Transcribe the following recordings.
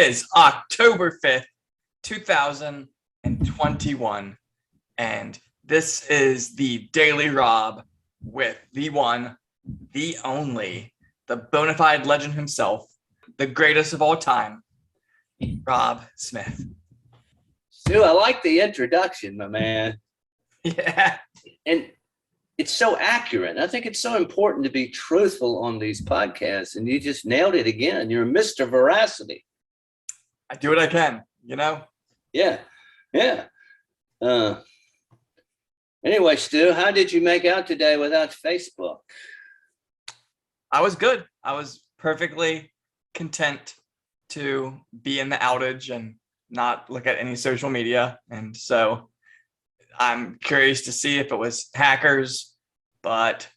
is October 5th, 2021, and this is the Daily Rob with the one, the only, the bona fide legend himself, the greatest of all time, Rob Smith. Stu, I like the introduction, my man. Yeah. And it's so accurate. I think it's so important to be truthful on these podcasts, and you just nailed it again. You're Mr. Veracity. I do what I can, you know? Yeah. Anyway, Stu, how did you make out today without Facebook? I was good. I was perfectly content to be in the outage and not look at any social media. And so I'm curious to see if it was hackers, but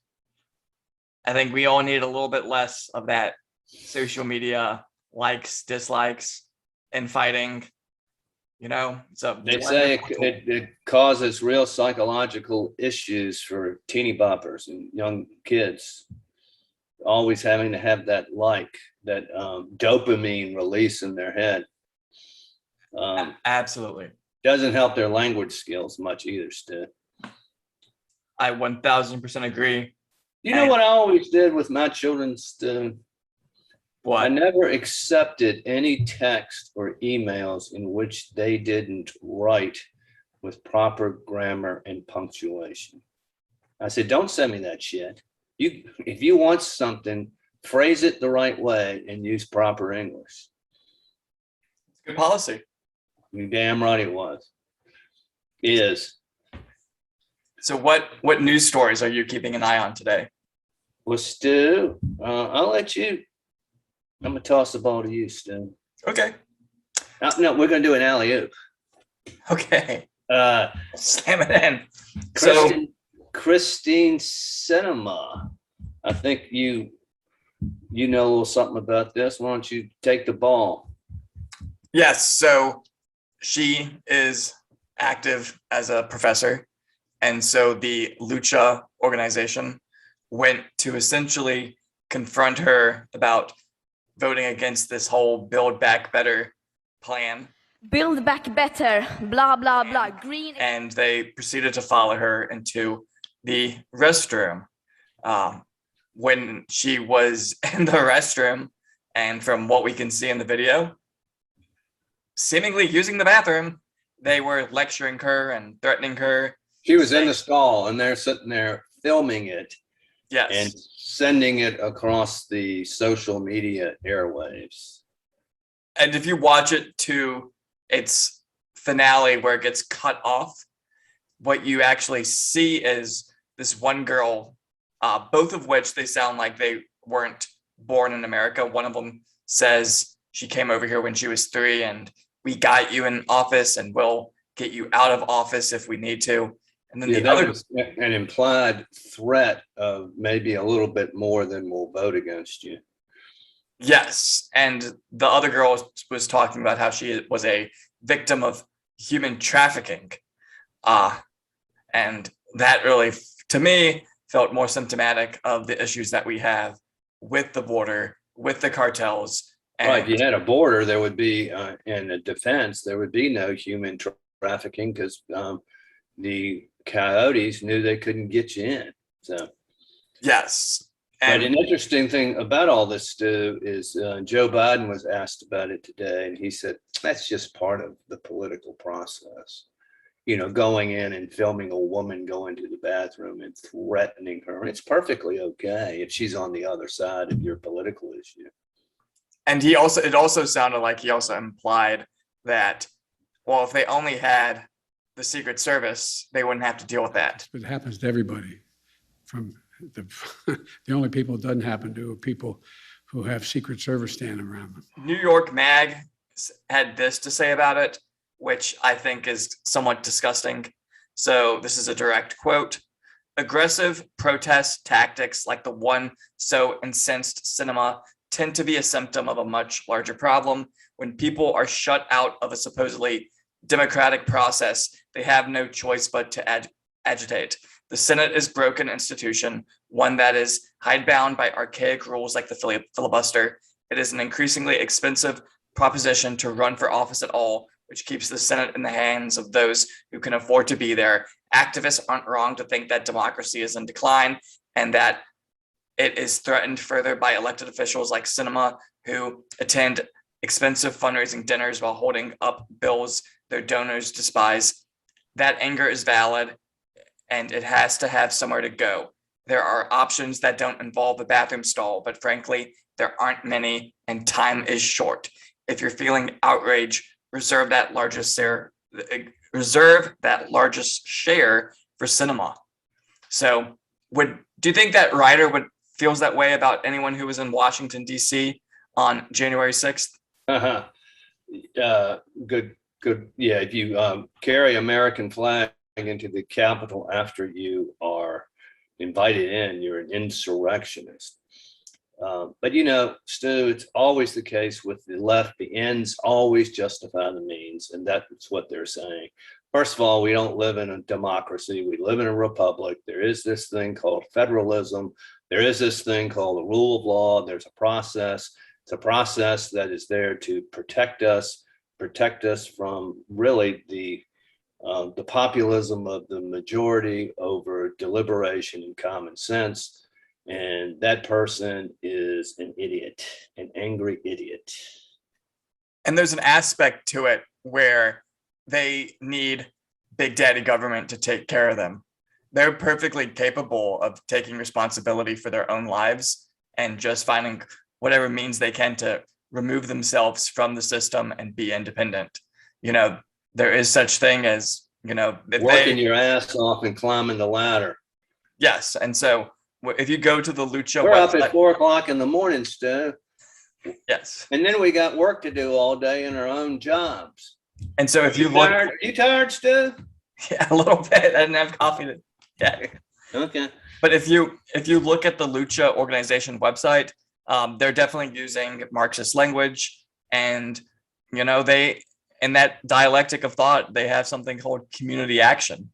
I think we all need a little bit less of that social media likes, dislikes, and fighting. You know, so they say it causes real psychological issues for teeny boppers and young kids, always having to have that dopamine release in their head. Absolutely. Doesn't help their language skills much either, Stu. I 1000% agree. You know what I always did with my children, Stu? What? I never accepted any text or emails in which they didn't write with proper grammar and punctuation. I said, don't send me that shit. If you want something, phrase it the right way and use proper English. Good policy. You're damn right it was. Is. So what news stories are you keeping an eye on today? Well, Stu, I'll let you. I'm going to toss the ball to you, Stu. Okay. No, we're going to do an alley-oop. Okay. Slam it in. Christine Sinema, I think you know a little something about this. Why don't you take the ball? Yes. So she is active as a professor. And so the Lucha organization went to essentially confront her about voting against this whole Build Back Better plan. Build back better, blah, blah, blah, green. And they proceeded to follow her into the restroom. When she was in the restroom, and from what we can see in the video, seemingly using the bathroom, they were lecturing her and threatening her. She was in the stall, and they're sitting there filming it. Yes. And sending it across the social media airwaves. And if you watch it to its finale where it gets cut off, what you actually see is this one girl, both of which they sound like they weren't born in America. One of them says she came over here when she was 3 and we got you in office and we'll get you out of office if we need to. And then the other was an implied threat of maybe a little bit more than we'll vote against you. Yes. And the other girl was talking about how she was a victim of human trafficking. And that really, to me, felt more symptomatic of the issues that we have with the border, with the cartels. And right. If you had a border, there would be, in a defense, there would be no human trafficking because the coyotes knew they couldn't get you in. So yes. And an interesting thing about all this, Stu, is Joe Biden was asked about it today, and he said that's just part of the political process. You know, going in and filming a woman go into the bathroom and threatening her. It's perfectly okay if she's on the other side of your political issue. And it also sounded like he also implied that, well, if they only had the Secret Service, they wouldn't have to deal with that. It happens to everybody. From the only people it doesn't happen to are people who have Secret Service standing around them. New York Mag had this to say about it, which I think is somewhat disgusting. So this is a direct quote. Aggressive protest tactics like the one so incensed Sinema tend to be a symptom of a much larger problem. When people are shut out of a supposedly democratic process, they have no choice but to agitate. The Senate is a broken institution, one that is hidebound by archaic rules like the filibuster. It is an increasingly expensive proposition to run for office at all, which keeps the Senate in the hands of those who can afford to be there. Activists aren't wrong to think that democracy is in decline and that it is threatened further by elected officials like Sinema, who attend expensive fundraising dinners while holding up bills their donors despise. That anger is valid, and it has to have somewhere to go. There are options that don't involve a bathroom stall, but frankly, there aren't many, and time is short. If you're feeling outrage, reserve that largest share for Sinema. So, do you think that Ryder feels that way about anyone who was in Washington, D.C. on January 6th? Good. Yeah, if you carry American flag into the Capitol after you are invited in, you're an insurrectionist. But Stu, it's always the case with the left. The ends always justify the means, and that's what they're saying. First of all, we don't live in a democracy. We live in a republic. There is this thing called federalism. There is this thing called the rule of law. There's a process. It's a process that is there to protect us from really the populism of the majority over deliberation and common sense. And that person is an idiot, an angry idiot. And there's an aspect to it where they need big daddy government to take care of them. They're perfectly capable of taking responsibility for their own lives and just finding whatever means they can to remove themselves from the system and be independent. There is such thing as, working your ass off and climbing the ladder. Yes. And so if you go to the Lucha we're website, up at 4 o'clock in the morning, Stu. Yes. And then we got work to do all day in our own jobs. And so if you look, are you tired, Stu? Yeah, a little bit. I didn't have coffee yet. Okay. But if you look at the Lucha organization website, they're definitely using Marxist language, and they, in that dialectic of thought, they have something called community action,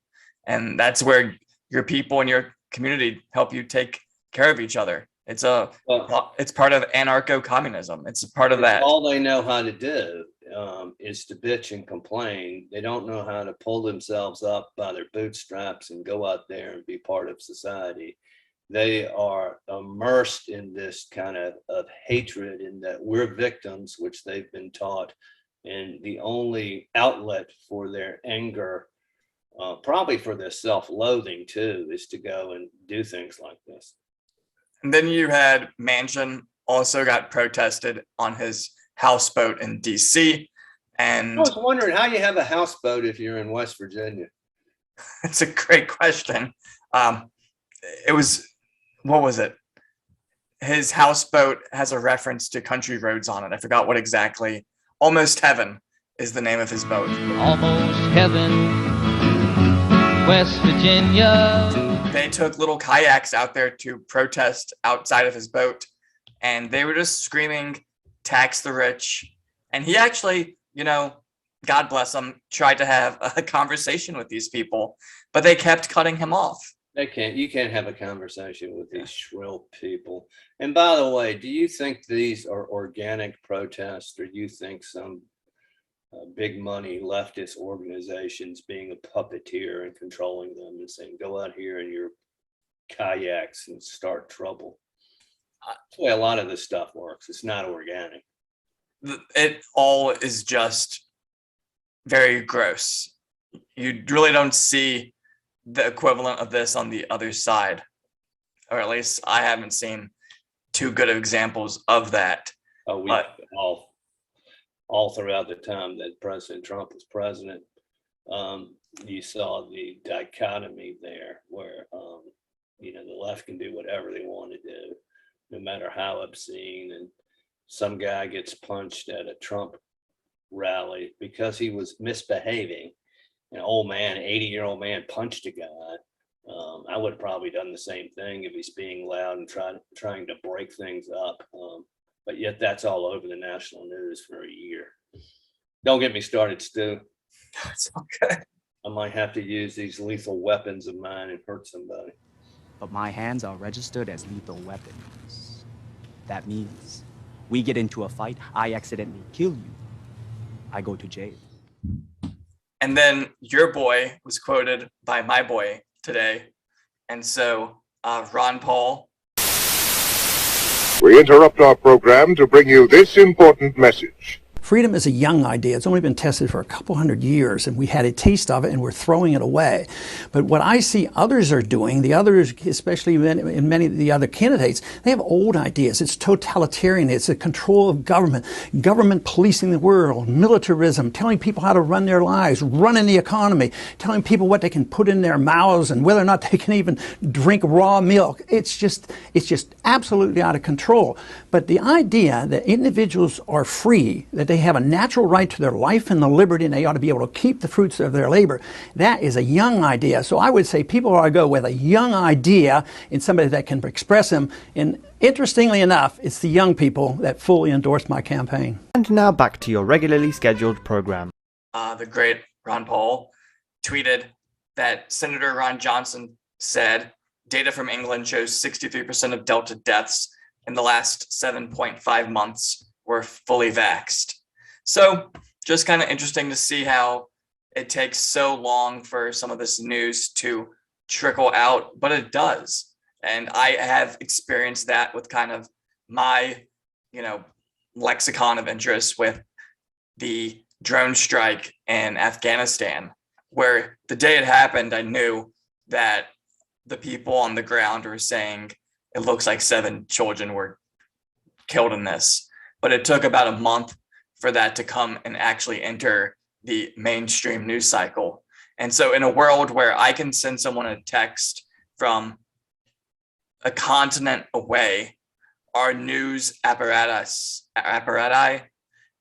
and that's where your people in your community help you take care of each other. It's part of anarcho-communism. It's a part of that. All they know how to do is to bitch and complain. They don't know how to pull themselves up by their bootstraps and go out there and be part of society. They are immersed in this kind of hatred, in that we're victims, which they've been taught. And the only outlet for their anger, probably for their self-loathing too, is to go and do things like this. And then you had Manchin also got protested on his houseboat in DC. And I was wondering how you have a houseboat if you're in West Virginia. It's a great question. What was it? His houseboat has a reference to country roads on it. I forgot what exactly. Almost Heaven is the name of his boat. Almost Heaven, West Virginia. They took little kayaks out there to protest outside of his boat, and they were just screaming, tax the rich. And he actually, God bless him, tried to have a conversation with these people, but they kept cutting him off. You can't have a conversation with these shrill people. And by the way, do you think these are organic protests, or do you think some big money leftist organizations being a puppeteer and controlling them and saying, go out here in your kayaks and start trouble? That's the way a lot of this stuff works. It's not organic. It all is just very gross. You really don't see the equivalent of this on the other side, or at least I haven't seen too good examples of that. All throughout the time that President Trump was president, you saw the dichotomy there where, the left can do whatever they want to do, no matter how obscene. And some guy gets punched at a Trump rally because he was misbehaving. An old man, 80-year-old man, punched a guy. I would have probably done the same thing if he's being loud and trying to break things up. But yet that's all over the national news for a year. Don't get me started, Stu. It's okay. I might have to use these lethal weapons of mine and hurt somebody. But my hands are registered as lethal weapons. That means We get into a fight, I accidentally kill you. I go to jail. And then your boy was quoted by my boy today. And so Ron Paul. We interrupt our program to bring you this important message. Freedom is a young idea. It's only been tested for a couple hundred years, and we had a taste of it, and we're throwing it away. But what I see others are doing, the others, especially in many of the other candidates, they have old ideas. It's totalitarian. It's a control of government policing the world, militarism, telling people how to run their lives, running the economy, telling people what they can put in their mouths and whether or not they can even drink raw milk. It's just absolutely out of control. But the idea that individuals are free, that they have a natural right to their life and the liberty, and they ought to be able to keep the fruits of their labor, that is a young idea. So I would say people ought to go with a young idea in somebody that can express them. And interestingly enough, it's the young people that fully endorse my campaign. And now back to your regularly scheduled program. The great Ron Paul tweeted that Senator Ron Johnson said data from England shows 63% of Delta deaths in the last 7.5 months were fully vaxxed. So just kind of interesting to see how it takes so long for some of this news to trickle out, but it does. And I have experienced that with kind of my, lexicon of interest with the drone strike in Afghanistan, where the day it happened, I knew that the people on the ground were saying it looks like 7 children were killed in this. But it took about a month for that to come and actually enter the mainstream news cycle. And so in a world where I can send someone a text from a continent away, our news apparati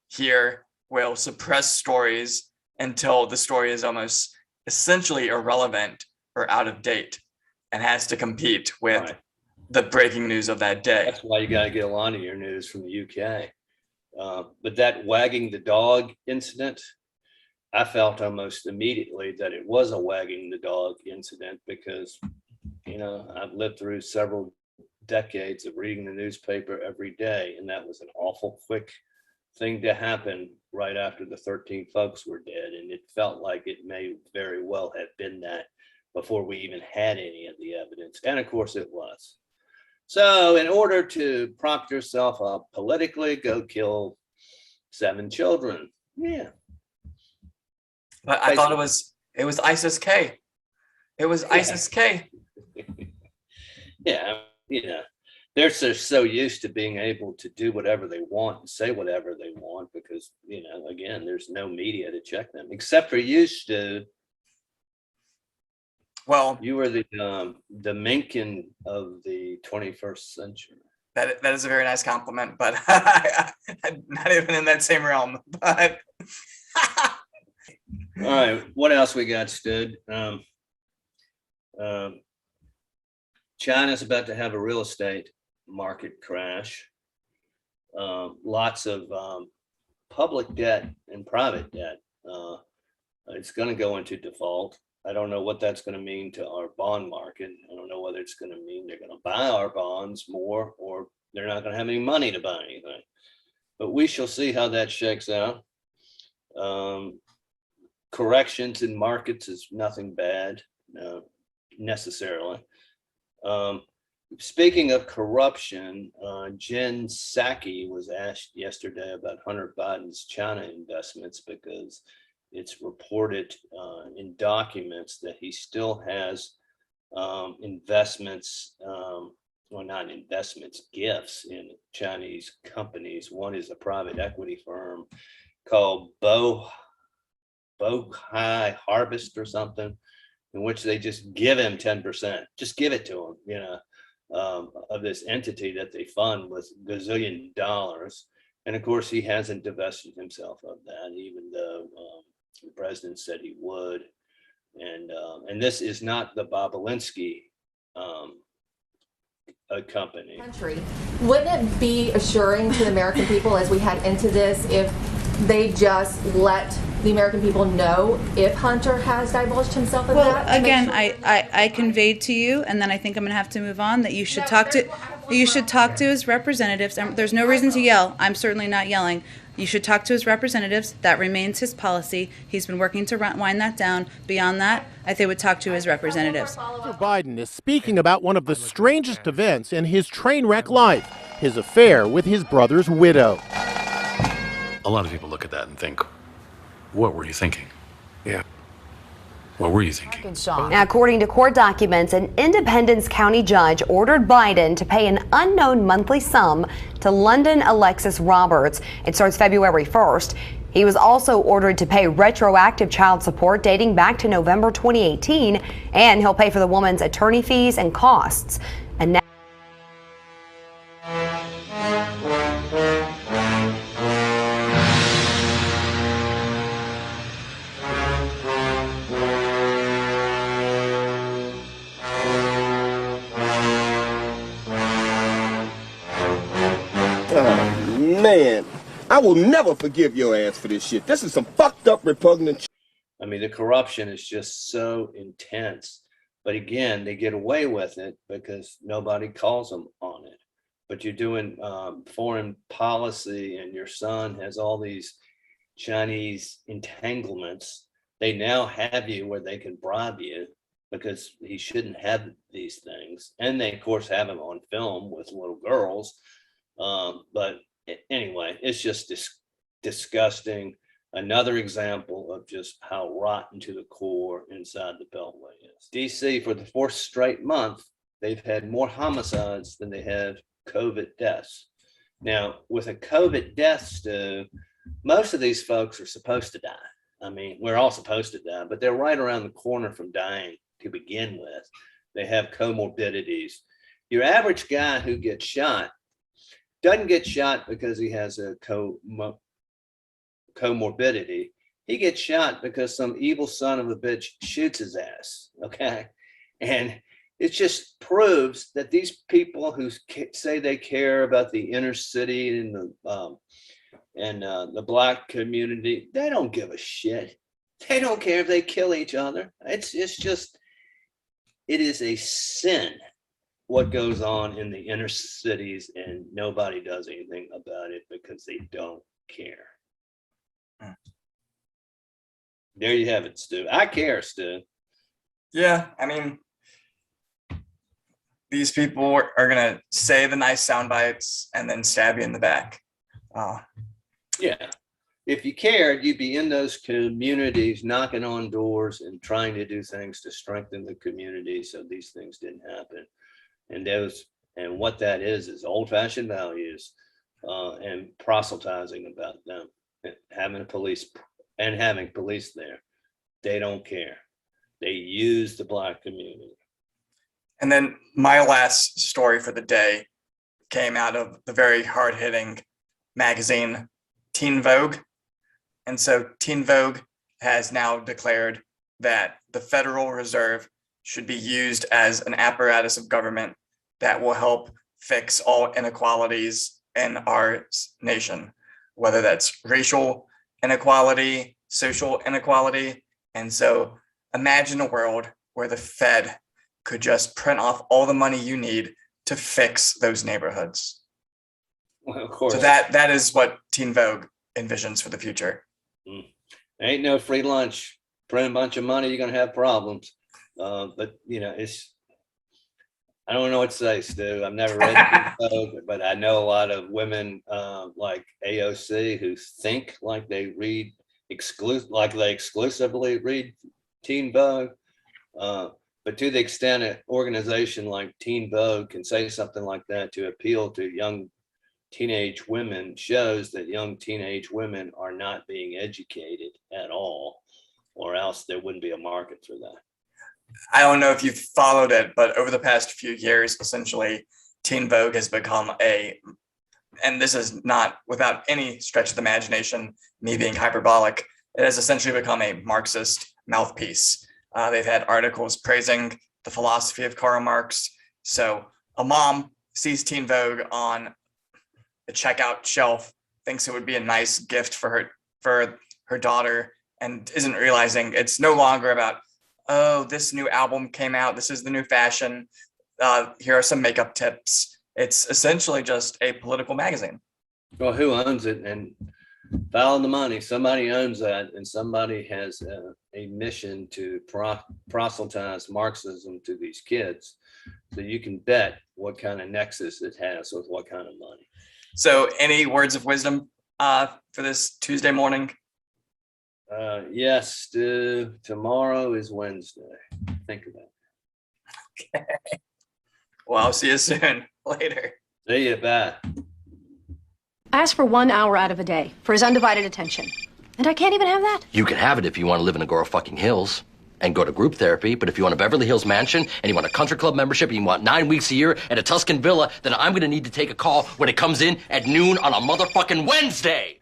here will suppress stories until the story is almost essentially irrelevant or out of date and has to compete with the breaking news of that day. That's why you got to get a lot of your news from the UK. But that wagging the dog incident, I felt almost immediately that it was a wagging the dog incident because, I've lived through several decades of reading the newspaper every day, and that was an awful quick thing to happen right after the 13 folks were dead. And it felt like it may very well have been that before we even had any of the evidence. And of course it was. So in order to prop yourself up politically, go kill 7 children. Yeah. But I thought it was ISIS-K. It was ISIS-K. Yeah. They're so used to being able to do whatever they want and say whatever they want because, again, there's no media to check them except for you, Stu. Well, you were the Mencken of the 21st century. That is a very nice compliment, but not even in that same realm. But all right, what else we got, Stu? China's about to have a real estate market crash. Lots of public debt and private debt. It's going to go into default. I don't know what that's going to mean to our bond market. I don't know whether it's going to mean they're going to buy our bonds more or they're not going to have any money to buy anything. But we shall see how that shakes out. Corrections in markets is nothing bad necessarily. Speaking of corruption, Jen Psaki was asked yesterday about Hunter Biden's China investments because it's reported in documents that he still has investments, not investments, gifts in Chinese companies. One is a private equity firm called Bohai Harvest or something, in which they just give him 10%, just give it to him, of this entity that they fund with gazillion dollars. And of course, he hasn't divested himself of that, even though the president said he would. And this is not the Bobolinsky company. Wouldn't it be assuring to the American people as we head into this if they just let the American people know if Hunter has divulged himself of that? Well, again, I conveyed to you, and then I think I'm going to have to move on, that you should talk to You should talk to his representatives. And there's no reason to yell. I'm certainly not yelling. You should talk to his representatives. That remains his policy. He's been working to wind that down. Beyond that, I think would talk to his representatives. Mr. Biden is speaking about one of the strangest events in his train wreck life, his affair with his brother's widow. A lot of people look at that and think, what were you thinking? Yeah. What were you thinking? Now, according to court documents, an Independence County judge ordered Biden to pay an unknown monthly sum to London Alexis Roberts. It starts February 1st. He was also ordered to pay retroactive child support dating back to November 2018, and he'll pay for the woman's attorney fees and costs. And now Man, I will never forgive your ass for this shit. This is some fucked up, repugnant shit. I mean, the corruption is just so intense. But again, they get away with it because nobody calls them on it. But you're doing foreign policy and your son has all these Chinese entanglements. They now have you where they can bribe you because he shouldn't have these things. And they, of course, have him on film with little girls. But anyway, it's just disgusting. Another example of just how rotten to the core inside the Beltway is. DC, for the fourth straight month, they've had more homicides than they have COVID deaths. Now, with a COVID death, Stu, most of these folks are supposed to die. I mean, we're all supposed to die, but they're right around the corner from dying to begin with. They have comorbidities. Your average guy who gets shot doesn't get shot because he has a comorbidity. He gets shot because some evil son of a bitch shoots his ass, okay? And it just proves that these people who say they care about the inner city and the black community, they don't give a shit. They don't care if they kill each other. It's just, it is a sin what goes on in the inner cities, and nobody does anything about it because they don't care. There you have it, Stu. I care, Stu. Yeah, I mean, these people are gonna say the nice sound bites and then stab you in the back. Yeah. If you cared, you'd be in those communities, knocking on doors and trying to do things to strengthen the community so these things didn't happen. And what that is old-fashioned values and proselytizing about them, and having police there. They don't care. They use the black community. And then my last story for the day came out of the very hard-hitting magazine Teen Vogue. And so Teen Vogue has now declared that the Federal Reserve should be used as an apparatus of government that will help fix all inequalities in our nation, whether that's racial inequality, social inequality. And so imagine a world where the Fed could just print off all the money you need to fix those neighborhoods. Well, of course. So that is what Teen Vogue envisions for the future. Ain't no free lunch. Print a bunch of money, you're gonna have problems. But you know, I don't know what to say, Stu. I've never read Teen Vogue, but I know a lot of women like AOC who think like they read exclusively read Teen Vogue. But to the extent an organization like Teen Vogue can say something like that to appeal to young teenage women, shows that young teenage women are not being educated at all, or else there wouldn't be a market for that. I don't know if you've followed it, but over the past few years, essentially, Teen Vogue has become and this is not without any stretch of the imagination, me being hyperbolic, it has essentially become a Marxist mouthpiece. They've had articles praising the philosophy of Karl Marx. So a mom sees Teen Vogue on the checkout shelf, thinks it would be a nice gift for her daughter, and isn't realizing it's no longer about, oh, this new album came out, this is the new fashion, here are some makeup tips. It's essentially just a political magazine. Well, who owns it? And follow the money. Somebody owns that, and somebody has a mission to proselytize Marxism to these kids. So you can bet what kind of nexus it has with what kind of money. So any words of wisdom for this Tuesday morning? Yes, tomorrow is Wednesday. Think about it. Okay. Well, I'll see you soon. Later. See you, bye. Ask for 1 hour out of a day for his undivided attention. And I can't even have that. You can have it if you want to live in Agora fucking Hills and go to group therapy, but if you want a Beverly Hills mansion and you want a country club membership and you want 9 weeks a year at a Tuscan villa, then I'm going to need to take a call when it comes in at noon on a motherfucking Wednesday.